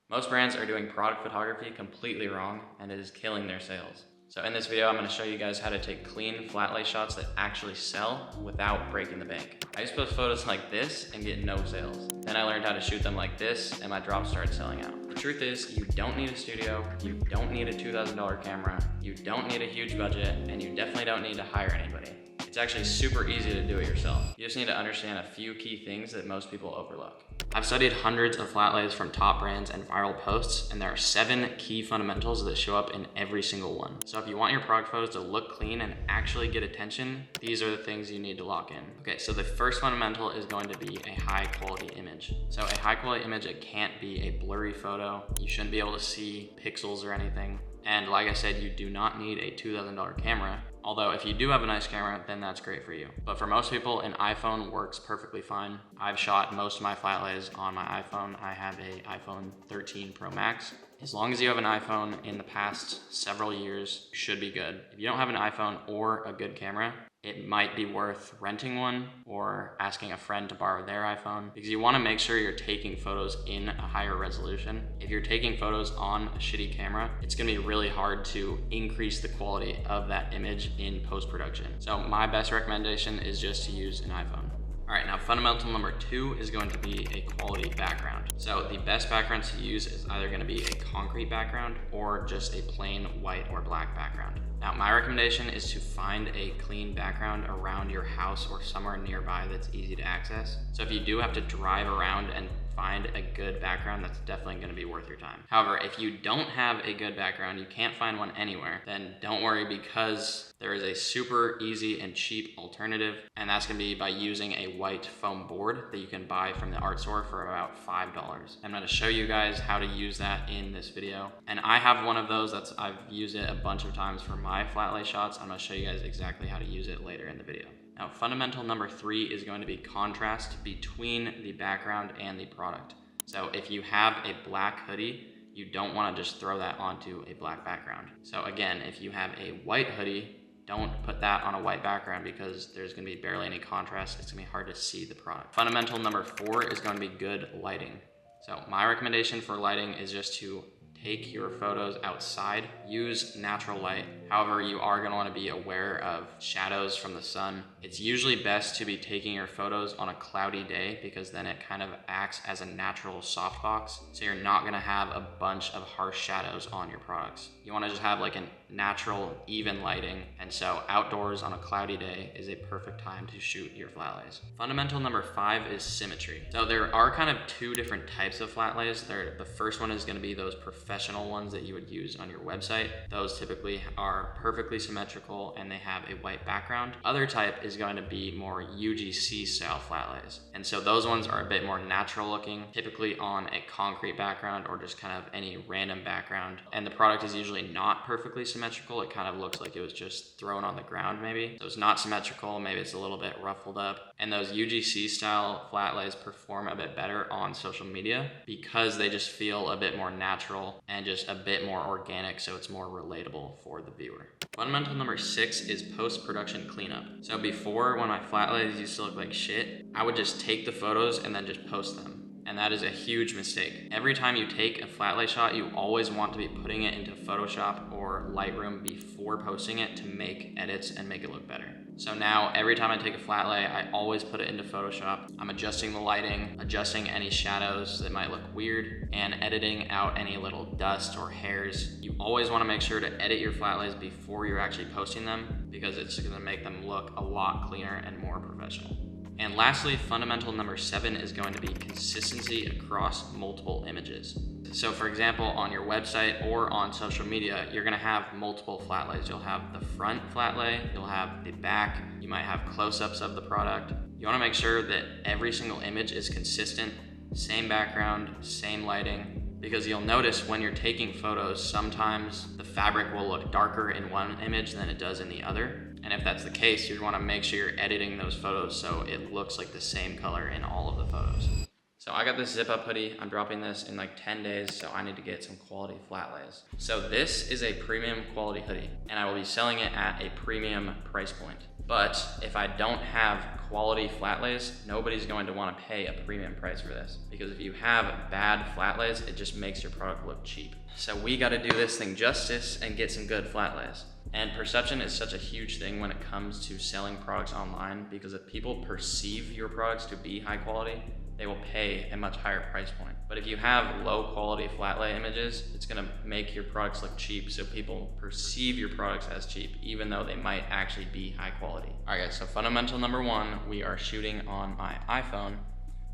Most brands are doing product photography completely wrong, and it is killing their sales. So in this video, I'm going to show you guys how to take clean flat lay shots that actually sell without breaking the bank. I used to post photos like this and get no sales. Then I learned how to shoot them like this and my drops started selling out. The truth is, you don't need a studio, you don't need a $2,000 camera, you don't need a huge budget, and you definitely don't need to hire anybody. It's actually super easy to do it yourself. You just need to understand a few key things that most people overlook. I've studied hundreds of flat lays from top brands and viral posts, and there are 7 key fundamentals that show up in every single one. So if you want your product photos to look clean and actually get attention, these are the things you need to lock in. Okay, so the first fundamental is going to be a high quality image. So a high quality image, it can't be a blurry photo. You shouldn't be able to see pixels or anything. And like I said, you do not need a $2,000 camera. Although if you do have a nice camera, then that's great for you. But for most people, an iPhone works perfectly fine. I've shot most of my flat lays on my iPhone. I have an iPhone 13 Pro Max. As long as you have an iPhone in the past several years, you should be good. If you don't have an iPhone or a good camera, it might be worth renting one or asking a friend to borrow their iPhone, because you want to make sure you're taking photos in a higher resolution. If you're taking photos on a shitty camera, it's going to be really hard to increase the quality of that image in post-production. So my best recommendation is just to use an iPhone. All right, now fundamental number 2 is going to be a quality background. So the best background to use is either going to be a concrete background or just a plain white or black background. Now, my recommendation is to find a clean background around your house or somewhere nearby that's easy to access. So if you do have to drive around and find a good background, that's definitely going to be worth your time. However, if you don't have a good background, you can't find one anywhere, then don't worry, because there is a super easy and cheap alternative, and that's going to be by using a white foam board that you can buy from the art store for about $5. I'm going to show you guys how to use that in this video. And I have one of those. I've used it a bunch of times for my flat lay shots. I'm going to show you guys exactly how to use it later in the video. Now, fundamental number 3 is going to be contrast between the background and the product. So if you have a black hoodie, you don't want to just throw that onto a black background. So again, if you have a white hoodie, don't put that on a white background, because there's going to be barely any contrast. It's going to be hard to see the product. Fundamental number 4 is going to be good lighting. So my recommendation for lighting is just to take your photos outside, use natural light. However, you are going to want to be aware of shadows from the sun. It's usually best to be taking your photos on a cloudy day, because then it kind of acts as a natural softbox. So you're not going to have a bunch of harsh shadows on your products. You want to just have like a natural, even lighting. And so outdoors on a cloudy day is a perfect time to shoot your flat lays. Fundamental number 5 is symmetry. So there are kind of 2 different types of flat lays. The first one is going to be those professional ones that you would use on your website. Those typically are perfectly symmetrical and they have a white background. Other type is going to be more UGC style flat lays. And so those ones are a bit more natural looking, typically on a concrete background or just kind of any random background. And the product is usually not perfectly symmetrical. It kind of looks like it was just thrown on the ground maybe. So it's not symmetrical, maybe it's a little bit ruffled up. And those UGC style flat lays perform a bit better on social media because they just feel a bit more natural and just a bit more organic, so it's more relatable for the viewer. Fundamental number 6 is post-production cleanup. So before, when my flat lays used to look like shit, I would just take the photos and then just post them. And that is a huge mistake. Every time you take a flat lay shot, you always want to be putting it into Photoshop or Lightroom before posting it to make edits and make it look better. So now every time I take a flat lay, I always put it into Photoshop. I'm adjusting the lighting, adjusting any shadows that might look weird, and editing out any little dust or hairs. You always want to make sure to edit your flat lays before you're actually posting them, because it's going to make them look a lot cleaner and more professional. And lastly, fundamental number 7 is going to be consistency across multiple images. So for example, on your website or on social media, you're gonna have multiple flat lays. You'll have the front flat lay, you'll have the back, you might have close-ups of the product. You wanna make sure that every single image is consistent, same background, same lighting, because you'll notice when you're taking photos, sometimes the fabric will look darker in one image than it does in the other. And if that's the case, you want to make sure you're editing those photos so it looks like the same color in all of the photos. So I got this zip up hoodie. I'm dropping this in like 10 days, so I need to get some quality flat lays. So this is a premium quality hoodie, and I will be selling it at a premium price point. But if I don't have quality flat lays, nobody's going to want to pay a premium price for this, because if you have bad flat lays, it just makes your product look cheap. So we got to do this thing justice and get some good flat lays. And perception is such a huge thing when it comes to selling products online, because if people perceive your products to be high quality, they will pay a much higher price point. But if you have low quality flat lay images, it's gonna make your products look cheap, so people perceive your products as cheap, even though they might actually be high quality. All right guys, so fundamental number one, we are shooting on my iPhone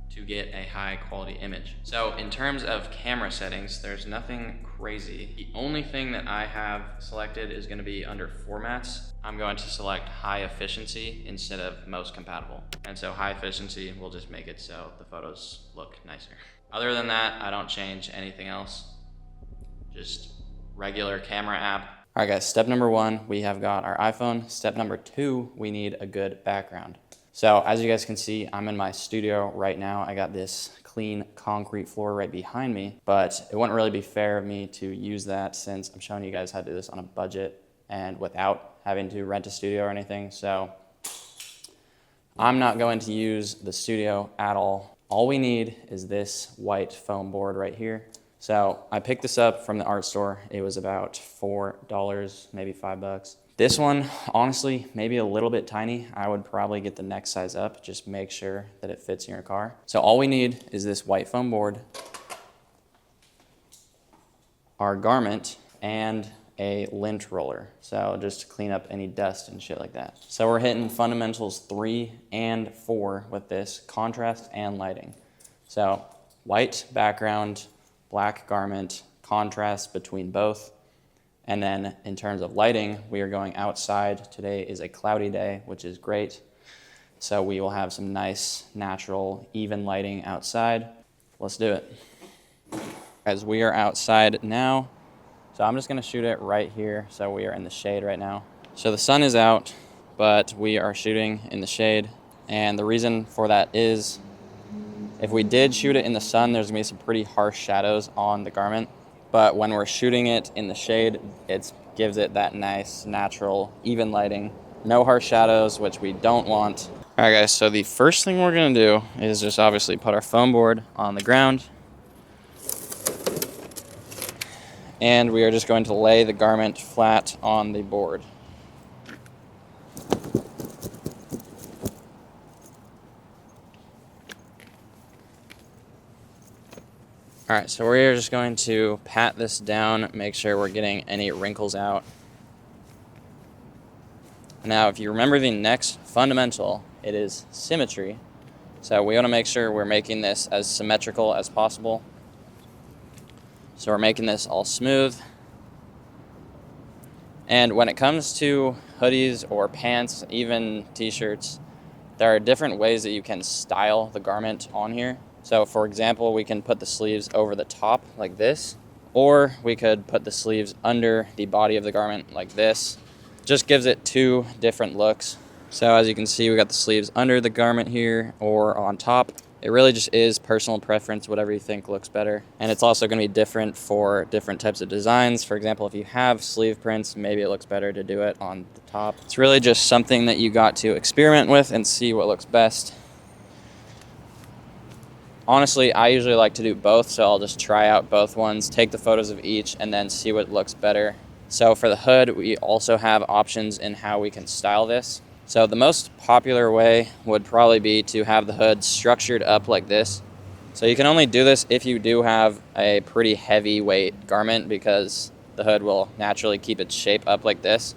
to get a high quality image. So in terms of camera settings, there's nothing crazy. The only thing that I have selected is gonna be under formats. I'm going to select high efficiency instead of most compatible. And so high efficiency will just make it so the photos look nicer. Other than that, I don't change anything else. Just regular camera app. All right guys, step number one, we have got our iPhone. Step number two, we need a good background. So as you guys can see, I'm in my studio right now. I got this clean concrete floor right behind me, but it wouldn't really be fair of me to use that since I'm showing you guys how to do this on a budget and without having to rent a studio or anything. So I'm not going to use the studio at all. All we need is this white foam board right here. So I picked this up from the art store. It was about $4, maybe $5. This one, honestly, maybe a little bit tiny. I would probably get the next size up, just make sure that it fits in your car. So all we need is this white foam board, our garment, and a lint roller. So just to clean up any dust and shit like that. So we're hitting fundamentals 3 and 4 with this, contrast and lighting. So white background, black garment, contrast between both. And then in terms of lighting, we are going outside. Today is a cloudy day, which is great. So we will have some nice, natural, even lighting outside. Let's do it. As we are outside now, so I'm just gonna shoot it right here. So we are in the shade right now. So the sun is out, but we are shooting in the shade. And the reason for that is, if we did shoot it in the sun, there's gonna be some pretty harsh shadows on the garment. But when we're shooting it in the shade, it gives it that nice, natural, even lighting. No harsh shadows, which we don't want. All right, guys, so the first thing we're gonna do is just obviously put our foam board on the ground. And we are just going to lay the garment flat on the board. All right, so we're just going to pat this down, make sure we're getting any wrinkles out. Now, if you remember the next fundamental, it is symmetry. So we want to make sure we're making this as symmetrical as possible. So we're making this all smooth. And when it comes to hoodies or pants, even t-shirts, there are different ways that you can style the garment on here. So for example, we can put the sleeves over the top like this, or we could put the sleeves under the body of the garment like this. Just gives it two different looks. So as you can see, we got the sleeves under the garment here or on top. It really just is personal preference, whatever you think looks better. And it's also gonna be different for different types of designs. For example, if you have sleeve prints, maybe it looks better to do it on the top. It's really just something that you got to experiment with and see what looks best. Honestly, I usually like to do both, so I'll just try out both ones, take the photos of each, and then see what looks better. So for the hood, we also have options in how we can style this. So the most popular way would probably be to have the hood structured up like this. So you can only do this if you do have a pretty heavyweight garment, because the hood will naturally keep its shape up like this.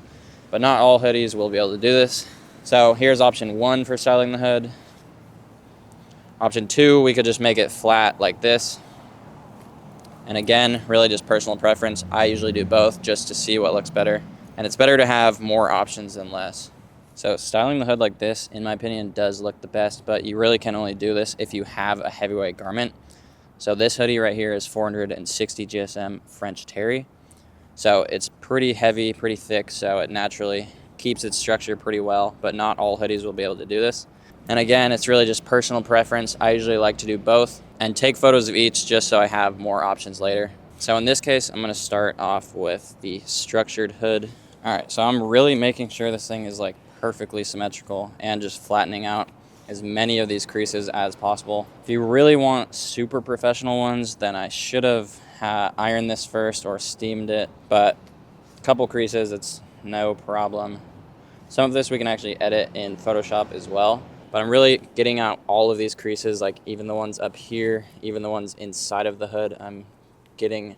But not all hoodies will be able to do this. So here's option 1 for styling the hood. Option 2, we could just make it flat like this. And again, really just personal preference. I usually do both just to see what looks better. And it's better to have more options than less. So styling the hood like this, in my opinion, does look the best, but you really can only do this if you have a heavyweight garment. So this hoodie right here is 460 GSM French Terry. So it's pretty heavy, pretty thick, so it naturally keeps its structure pretty well, but not all hoodies will be able to do this. And again, it's really just personal preference. I usually like to do both and take photos of each just so I have more options later. So in this case, I'm gonna start off with the structured hood. All right, so I'm really making sure this thing is like perfectly symmetrical and just flattening out as many of these creases as possible. If you really want super professional ones, then I should have ironed this first or steamed it, but a couple creases, it's no problem. Some of this we can actually edit in Photoshop as well, but I'm really getting out all of these creases, like even the ones up here, even the ones inside of the hood. I'm getting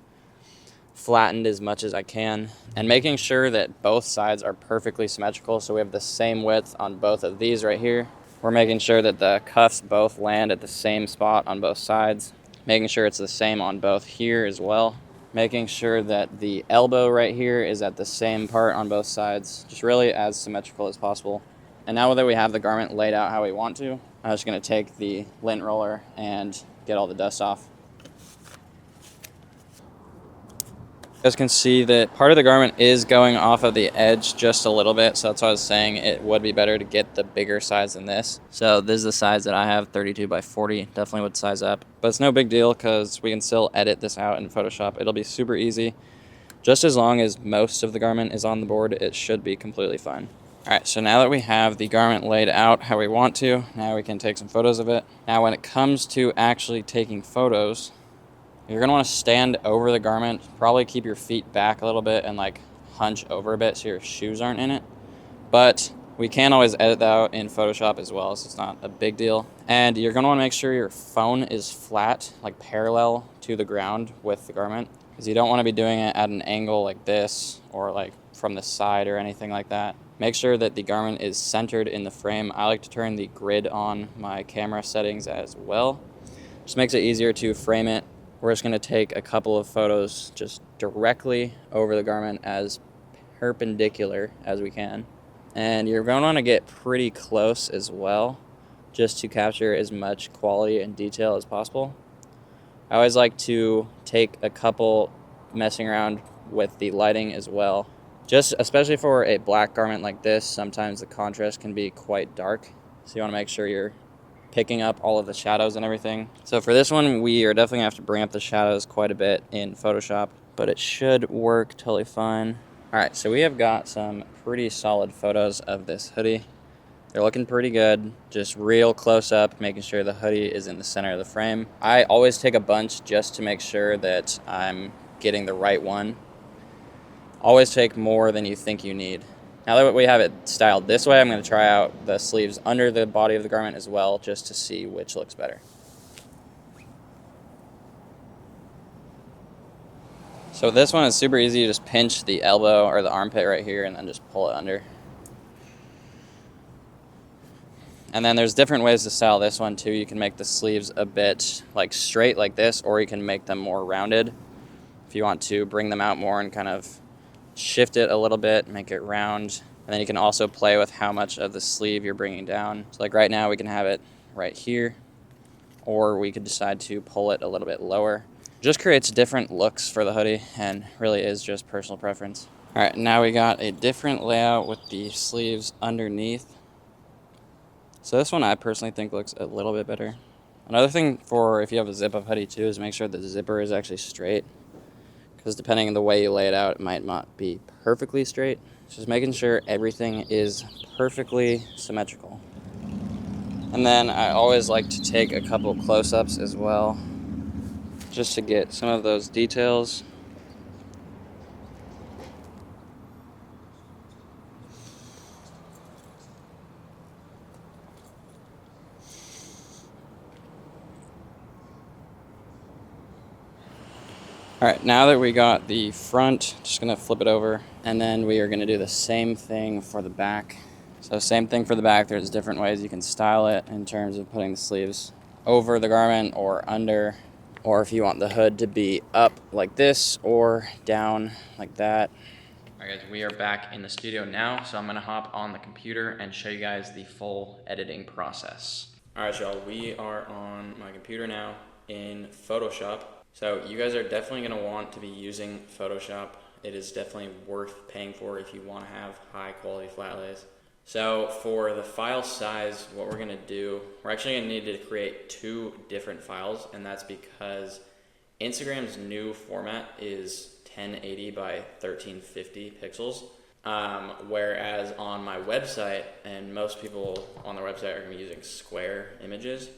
flattened as much as I can and making sure that both sides are perfectly symmetrical, so we have the same width on both of these right here. We're making sure that the cuffs both land at the same spot on both sides, making sure it's the same on both here as well, making sure that the elbow right here is at the same part on both sides, just really as symmetrical as possible. And now that we have the garment laid out how we want to, I'm just going to take the lint roller and get all the dust off. You guys can see that part of the garment is going off of the edge just a little bit, so that's why I was saying it would be better to get the bigger size than this. So this is the size that I have, 32 by 40, definitely would size up. But it's no big deal because we can still edit this out in Photoshop. It'll be super easy. Just as long as most of the garment is on the board, it should be completely fine. All right, so now that we have the garment laid out how we want to, now we can take some photos of it. Now when it comes to actually taking photos, you're gonna wanna stand over the garment, probably keep your feet back a little bit and like hunch over a bit so your shoes aren't in it. But we can always edit that out in Photoshop as well, so it's not a big deal. And you're gonna wanna make sure your phone is flat, like parallel to the ground with the garment, because you don't wanna be doing it at an angle like this or like from the side or anything like that. Make sure that the garment is centered in the frame. I like to turn the grid on my camera settings as well. Just makes it easier to frame it. We're just gonna take a couple of photos just directly over the garment as perpendicular as we can. And you're gonna wanna get pretty close as well, just to capture as much quality and detail as possible. I always like to take a couple messing around with the lighting as well. Just especially for a black garment like this, sometimes the contrast can be quite dark. So you wanna make sure you're picking up all of the shadows and everything. So for this one, we are definitely gonna have to bring up the shadows quite a bit in Photoshop, but it should work totally fine. All right, so we have got some pretty solid photos of this hoodie. They're looking pretty good, just real close up, making sure the hoodie is in the center of the frame. I always take a bunch just to make sure that I'm getting the right one. Always take more than you think you need. Now that we have it styled this way, I'm going to try out the sleeves under the body of the garment as well, just to see which looks better. So this one is super easy. You just pinch the elbow or the armpit right here and then just pull it under. And then there's different ways to style this one too. You can make the sleeves a bit like straight like this, or you can make them more rounded. If you want to bring them out more and kind of shift it a little bit, make it round, and then you can also play with how much of the sleeve you're bringing down. So like right now we can have it right here, or we could decide to pull it a little bit lower. Just creates different looks for the hoodie and really is just personal preference. All right, now we got a different layout with the sleeves underneath. So this one I personally think looks a little bit better. Another thing for if you have a zip-up hoodie too is make sure the zipper is actually straight, because depending on the way you lay it out, it might not be perfectly straight. Just making sure everything is perfectly symmetrical. And then I always like to take a couple close-ups as well, just to get some of those details. All right, now that we got the front, just gonna flip it over, and then we are gonna do the same thing for the back. So same thing for the back. There's different ways you can style it in terms of putting the sleeves over the garment or under, or if you want the hood to be up like this or down like that. All right guys, we are back in the studio now, so I'm gonna hop on the computer and show you guys the full editing process. All right, y'all, we are on my computer now in Photoshop. So you guys are definitely gonna want to be using Photoshop. It is definitely worth paying for if you wanna have high quality flat lays. So for the file size, what we're gonna do, we're actually gonna need to create 2 different files, and that's because Instagram's new format is 1080 by 1350 pixels. Whereas on my website, and most people on their website are going to be using square images.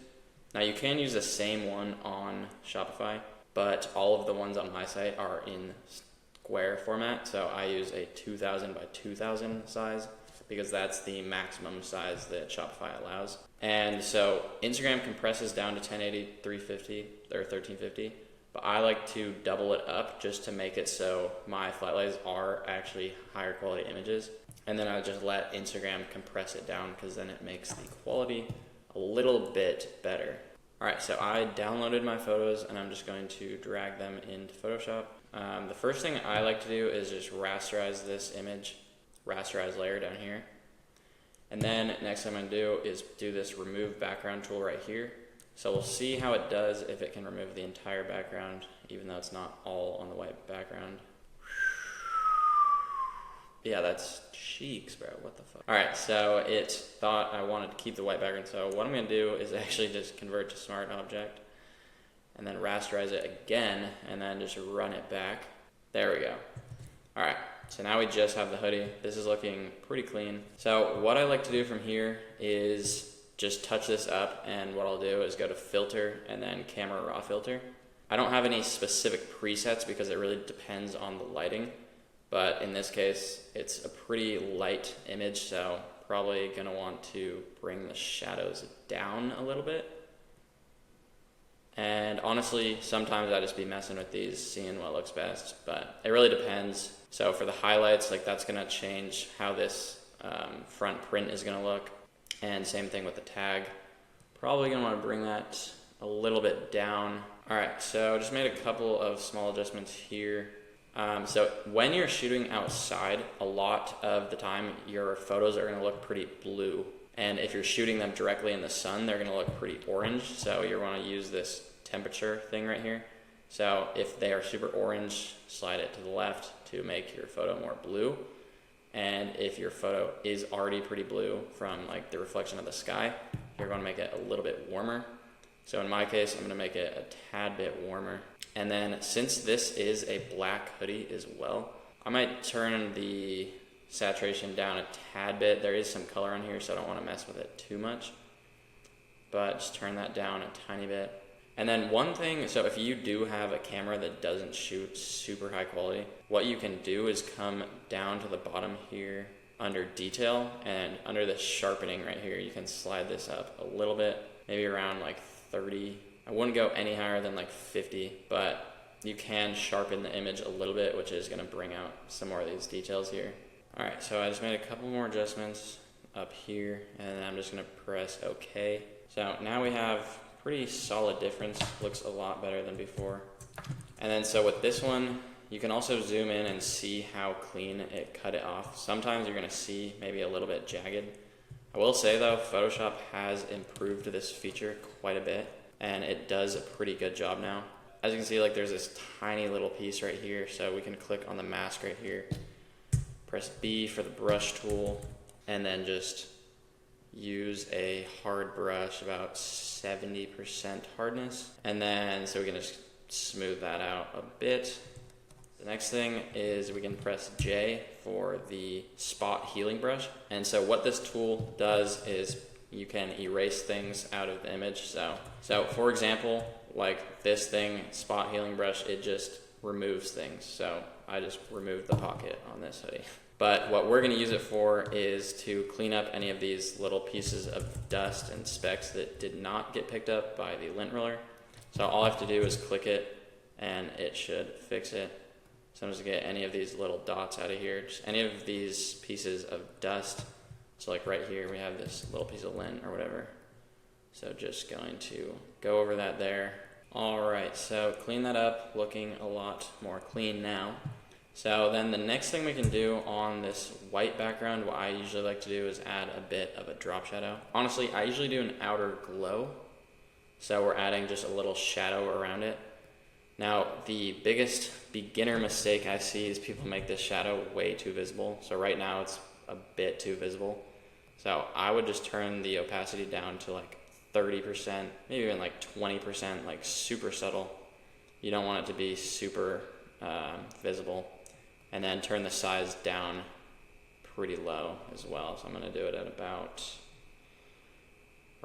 Now you can use the same one on Shopify, but all of the ones on my site are in square format, so I use a 2000 by 2000 size because that's the maximum size that Shopify allows. And so Instagram compresses down to 1080, 350, or 1350, but I like to double it up just to make it so my flat lays are actually higher quality images. And then I just let Instagram compress it down because then it makes the quality a little bit better. Alright, so I downloaded my photos and I'm just going to drag them into Photoshop. The first thing I like to do is just rasterize this image, rasterize layer down here. And then next thing I'm going to do is do this remove background tool right here. So we'll see how it does if it can remove the entire background, even though it's not all on the white background. Yeah, that's cheeks, bro. What the fuck? Alright, so it thought I wanted to keep the white background, so what I'm going to do is actually just convert to smart object, and then rasterize it again, and then just run it back. There we go. Alright, so now we just have the hoodie. This is looking pretty clean. So what I like to do from here is just touch this up, and what I'll do is go to filter and then camera raw filter. I don't have any specific presets because it really depends on the lighting, but in this case it's a pretty light image, so probably gonna want to bring the shadows down a little bit. And honestly, sometimes I just be messing with these, seeing what looks best, but it really depends. So for the highlights, like that's gonna change how this front print is gonna look. And same thing with the tag. Probably gonna wanna bring that a little bit down. All right, so just made a couple of small adjustments here. So when you're shooting outside, a lot of the time your photos are gonna look pretty blue. And if you're shooting them directly in the sun, they're gonna look pretty orange. So you wanna use this temperature thing right here. So if they are super orange, slide it to the left to make your photo more blue. And if your photo is already pretty blue from like the reflection of the sky, you're going to make it a little bit warmer. So in my case, I'm going to make it a tad bit warmer. And then since this is a black hoodie as well, I might turn the saturation down a tad bit. There is some color on here, so I don't want to mess with it too much. But just turn that down a tiny bit. And then one thing, so if you do have a camera that doesn't shoot super high quality, what you can do is come down to the bottom here under detail, and under the sharpening right here, you can slide this up a little bit, maybe around like 30. I wouldn't go any higher than like 50, but you can sharpen the image a little bit, which is gonna bring out some more of these details here. All right, so I just made a couple more adjustments up here, and then I'm just gonna press OK. So now we have pretty solid difference, looks a lot better than before. And then so with this one, you can also zoom in and see how clean it cut it off. Sometimes you're gonna see maybe a little bit jagged. I will say though, Photoshop has improved this feature quite a bit, and it does a pretty good job now. As you can see, like there's this tiny little piece right here, so we can click on the mask right here, press B for the brush tool, and then just use a hard brush, about 70% hardness, and then so we can just smooth that out a bit. The next thing is we can press J for the spot healing brush, and so what this tool does is you can erase things out of the image. So for example, like this thing, spot healing brush, it just removes things. So I just removed the pocket on this hoodie. But what we're going to use it for is to clean up any of these little pieces of dust and specks that did not get picked up by the lint roller. So all I have to do is click it and it should fix it. So I'm just going to get any of these little dots out of here, just any of these pieces of dust. So like right here we have this little piece of lint or whatever. So just going to go over that there. Alright, so clean that up, looking a lot more clean now. So then the next thing we can do on this white background, what I usually like to do is add a bit of a drop shadow. Honestly, I usually do an outer glow. So we're adding just a little shadow around it. Now, the biggest beginner mistake I see is people make this shadow way too visible. So right now it's a bit too visible. So I would just turn the opacity down to like 30%, maybe even like 20%, like super subtle. You don't want it to be super visible. And then turn the size down pretty low as well. So I'm gonna do it at about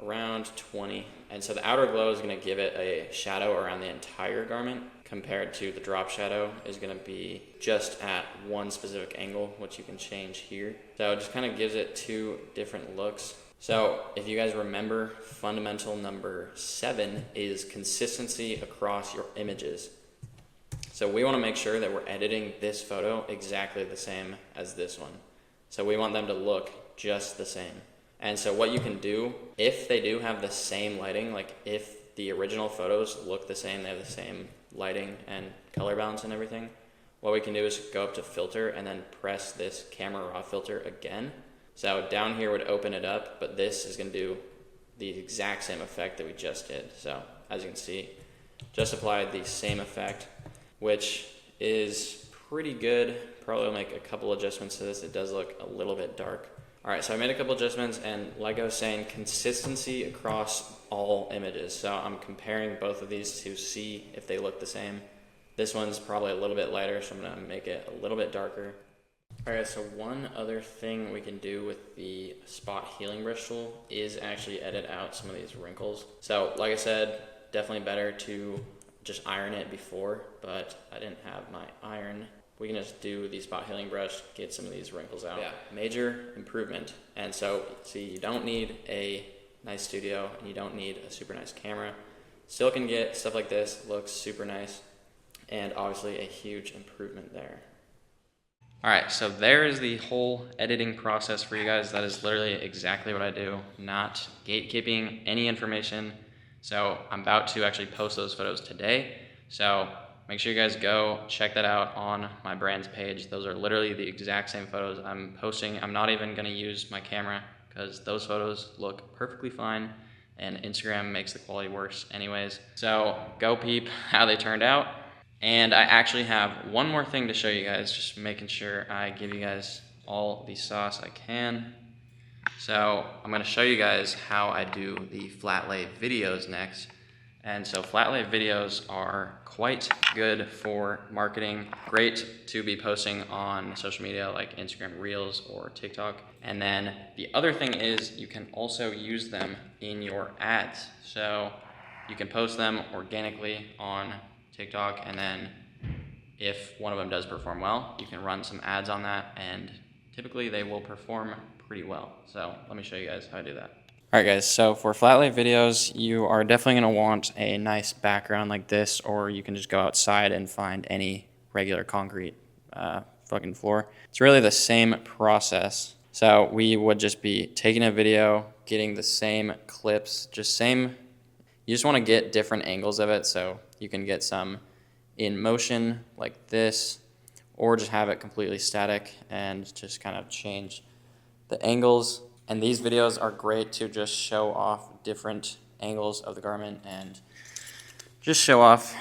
around 20. And so the outer glow is gonna give it a shadow around the entire garment, compared to the drop shadow is gonna be just at one specific angle, which you can change here. So it just kind of gives it two different looks. So if you guys remember, fundamental number 7 is consistency across your images. So we wanna make sure that we're editing this photo exactly the same as this one. So we want them to look just the same. And so what you can do, if they do have the same lighting, like if the original photos look the same, they have the same lighting and color balance and everything, what we can do is go up to filter and then press this camera raw filter again. So down here would open it up, but this is gonna do the exact same effect that we just did. So as you can see, just applied the same effect, which is pretty good. Probably will make a couple adjustments to this. It does look a little bit dark. All right, so I made a couple adjustments, and like I was saying, consistency across all images. So I'm comparing both of these to see if they look the same. This one's probably a little bit lighter, so I'm gonna make it a little bit darker. All right, so one other thing we can do with the spot healing brush tool is actually edit out some of these wrinkles. So like I said, definitely better to just iron it before, but I didn't have my iron. We can just do the spot healing brush, get some of these wrinkles out. Yeah, major improvement. And so, see, you don't need a nice studio, and you don't need a super nice camera. Still can get stuff like this, looks super nice, and obviously a huge improvement there. All right, so there is the whole editing process for you guys. That is literally exactly what I do, not gatekeeping any information. So I'm about to actually post those photos today. So make sure you guys go check that out on my brand's page. Those are literally the exact same photos I'm posting. I'm not even gonna use my camera because those photos look perfectly fine, and Instagram makes the quality worse anyways. So go peep how they turned out. And I actually have one more thing to show you guys, just making sure I give you guys all the sauce I can. So I'm gonna show you guys how I do the flatlay videos next. And so flatlay videos are quite good for marketing, great to be posting on social media like Instagram Reels or TikTok. And then the other thing is you can also use them in your ads. So you can post them organically on TikTok, and then if one of them does perform well, you can run some ads on that, and typically they will perform pretty well. So let me show you guys how I do that. All right guys, so for flatlay videos, you are definitely gonna want a nice background like this, or you can just go outside and find any regular concrete fucking floor. It's really the same process. So we would just be taking a video, getting the same clips, you just wanna get different angles of it, so you can get some in motion like this, or just have it completely static and just kind of change the angles. And these videos are great to just show off different angles of the garment and just show off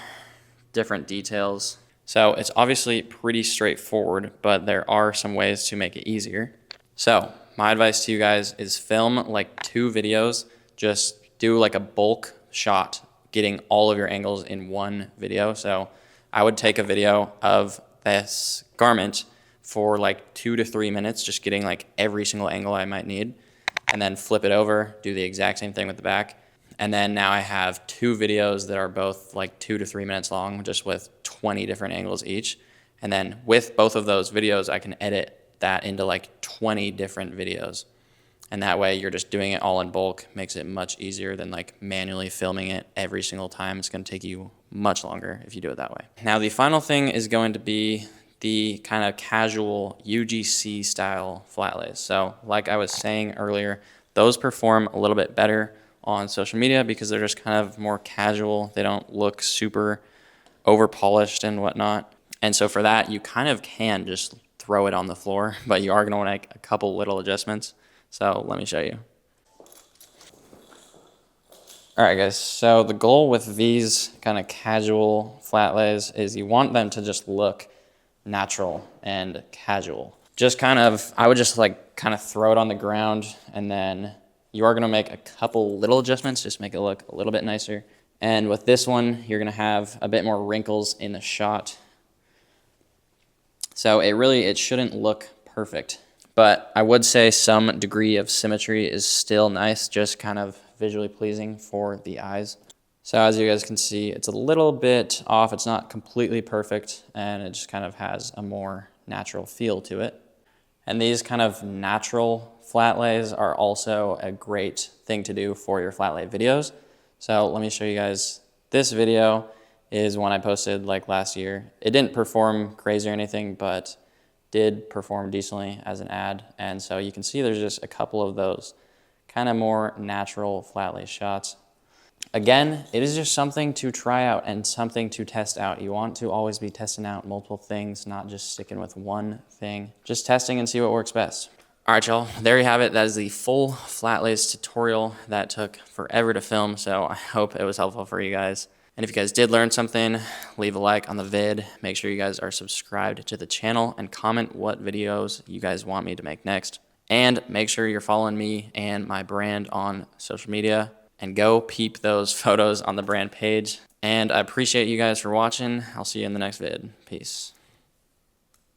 different details. So it's obviously pretty straightforward, but there are some ways to make it easier. So my advice to you guys is film like 2 videos, just do like a bulk shot, getting all of your angles in one video. So I would take a video of this garment for like 2 to 3 minutes, just getting like every single angle I might need, and then flip it over, do the exact same thing with the back. And then now I have 2 videos that are both like 2 to 3 minutes long, just with 20 different angles each. And then with both of those videos, I can edit that into like 20 different videos. And that way you're just doing it all in bulk, makes it much easier than like manually filming it every single time. It's gonna take you much longer if you do it that way. Now the final thing is going to be the kind of casual UGC style flatlays. So like I was saying earlier, those perform a little bit better on social media because they're just kind of more casual. They don't look super over polished and whatnot. And so for that, you kind of can just throw it on the floor, but you are gonna wanna make a couple little adjustments. So let me show you. All right guys, so the goal with these kind of casual flatlays is you want them to just look natural and casual. Just kind of, I would just like kind of throw it on the ground, and then you are gonna make a couple little adjustments, just make it look a little bit nicer. And with this one, you're gonna have a bit more wrinkles in the shot. So it shouldn't look perfect, But I would say some degree of symmetry is still nice, just kind of visually pleasing for the eyes. So as you guys can see, it's a little bit off. It's not completely perfect, and it just kind of has a more natural feel to it. And these kind of natural flat lays are also a great thing to do for your flat lay videos. So let me show you guys. This video is one I posted like last year. It didn't perform crazy or anything, but did perform decently as an ad. And so you can see there's just a couple of those kind of more natural flat lay shots. Again, it is just something to try out and something to test out. You want to always be testing out multiple things, not just sticking with one thing. Just testing and see what works best. All right, y'all, there you have it. That is the full flat lays tutorial that took forever to film, so I hope it was helpful for you guys. And if you guys did learn something, leave a like on the vid. Make sure you guys are subscribed to the channel and comment what videos you guys want me to make next. And make sure you're following me and my brand on social media. And go peep those photos on the brand page. And I appreciate you guys for watching. I'll see you in the next vid. Peace.